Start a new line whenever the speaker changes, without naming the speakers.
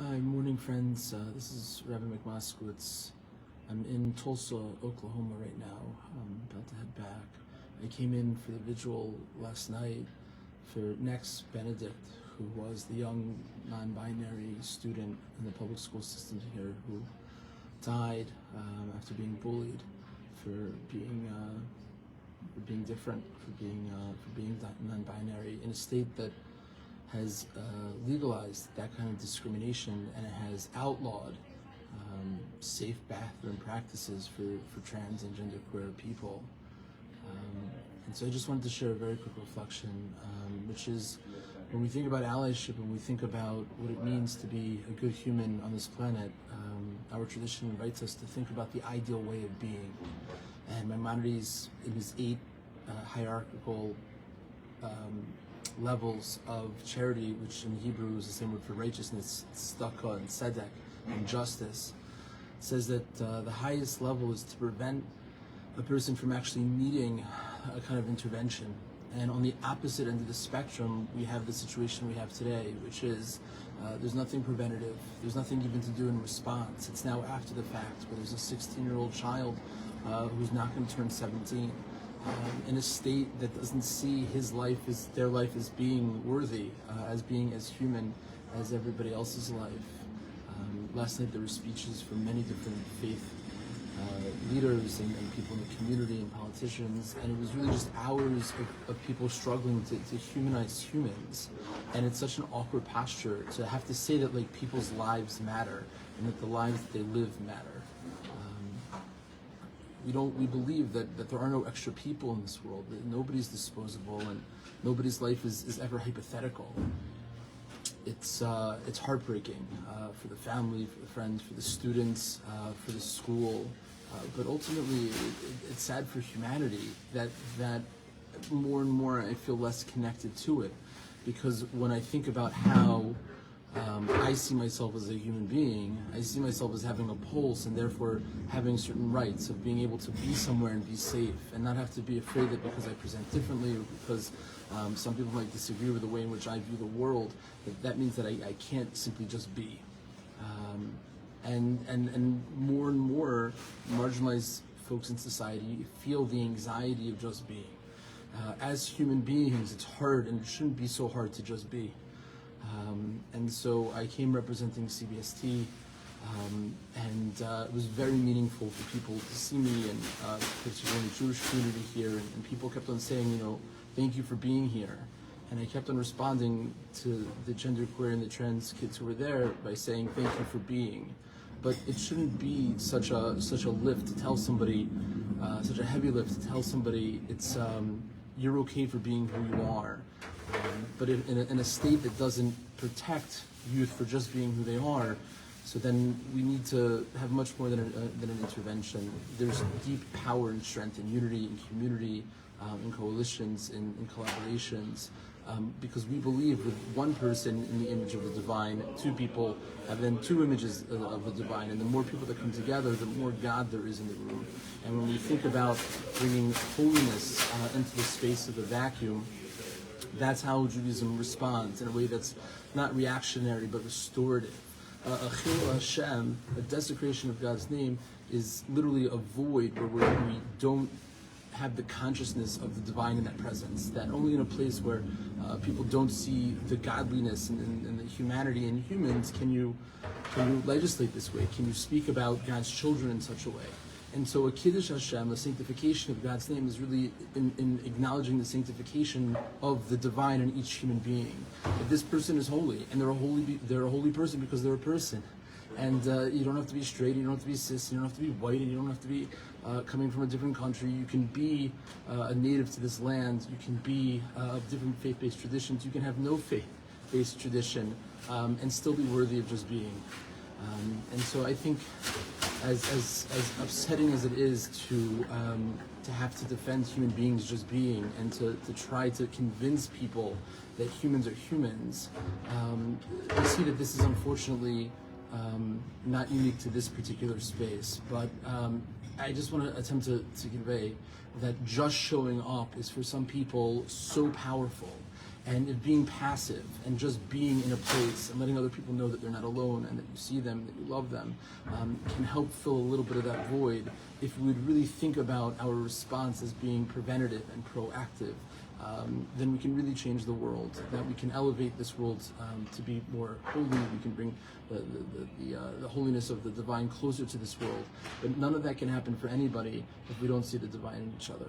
Hi, morning friends. This is Rabbi Mike Moskowitz. I'm in Tulsa, Oklahoma right now. I'm about to head back. I came in for the Vigil last night for Nex Benedict, who was the young non-binary student in the public school system here who died after being bullied for being different, for being non-binary in a state that has legalized that kind of discrimination, and it has outlawed safe bathroom practices for trans and genderqueer people. And so I just wanted to share a very quick reflection, which is when we think about allyship and we think about what it means to be a good human on this planet, our tradition invites us to think about the ideal way of being. And Maimonides, in his 8 hierarchical levels of charity, which in Hebrew is the same word for righteousness, tzedakah and tzedek, and justice, says that the highest level is to prevent a person from actually needing a kind of intervention. And on the opposite end of the spectrum, we have the situation we have today, which is there's nothing preventative, there's nothing even to do in response. It's now after the fact, where there's a 16-year-old child who's not going to turn 17. In a state that doesn't see their life as being worthy, as being as human as everybody else's life. Last night there were speeches from many different faith leaders and people in the community and politicians, and it was really just hours of people struggling to humanize humans. And it's such an awkward posture to have to say that like people's lives matter and that the lives that they live matter. We believe that there are no extra people in this world, that nobody's disposable and nobody's life is ever hypothetical. It's heartbreaking for the family, for the friends, for the students, for the school, but ultimately it's sad for humanity that more and more I feel less connected to it, because when I think about how I see myself as a human being, I see myself as having a pulse and therefore having certain rights of being able to be somewhere and be safe and not have to be afraid that because I present differently or because some people might disagree with the way in which I view the world, that means that I can't simply just be. And more marginalized folks in society feel the anxiety of just being. As human beings, it's hard, and it shouldn't be so hard to just be. And so I came representing CBST, and it was very meaningful for people to see me, and particularly in the Jewish community here, and people kept on saying, thank you for being here. And I kept on responding to the genderqueer and the trans kids who were there by saying thank you for being. But it shouldn't be such a lift to tell somebody, such a heavy lift to tell somebody it's you're okay for being who you are. But in a state that doesn't protect youth for just being who they are, so then we need to have much more than an intervention. There's deep power and strength in unity, in community, in coalitions, in collaborations, because we believe with one person in the image of the divine, 2 people have then 2 images of the divine, and the more people that come together, the more God there is in the room. And when we think about bringing holiness into the space of the vacuum, that's how Judaism responds, in a way that's not reactionary but restorative. Achil Hashem, a desecration of God's name, is literally a void where we don't have the consciousness of the divine in that presence. That only in a place where people don't see the godliness and the humanity in humans can you legislate this way. Can you speak about God's children in such a way? And so a kiddush Hashem, the sanctification of God's name, is really in acknowledging the sanctification of the divine in each human being. That this person is holy, and they're a holy person because they're a person. And you don't have to be straight, you don't have to be cis, you don't have to be white, and you don't have to be coming from a different country. You can be a native to this land, you can be of different faith-based traditions, you can have no faith-based tradition, and still be worthy of just being. And so I think as upsetting as it is to have to defend human beings just being, and to try to convince people that humans are humans, we see that this is unfortunately not unique to this particular space. But I just want to attempt to convey that just showing up is for some people so powerful. And if being passive and just being in a place and letting other people know that they're not alone and that you see them, that you love them, can help fill a little bit of that void if we would really think about our response as being preventative and proactive. Then we can really change the world, that we can elevate this world to be more holy. We can bring the holiness of the divine closer to this world. But none of that can happen for anybody if we don't see the divine in each other.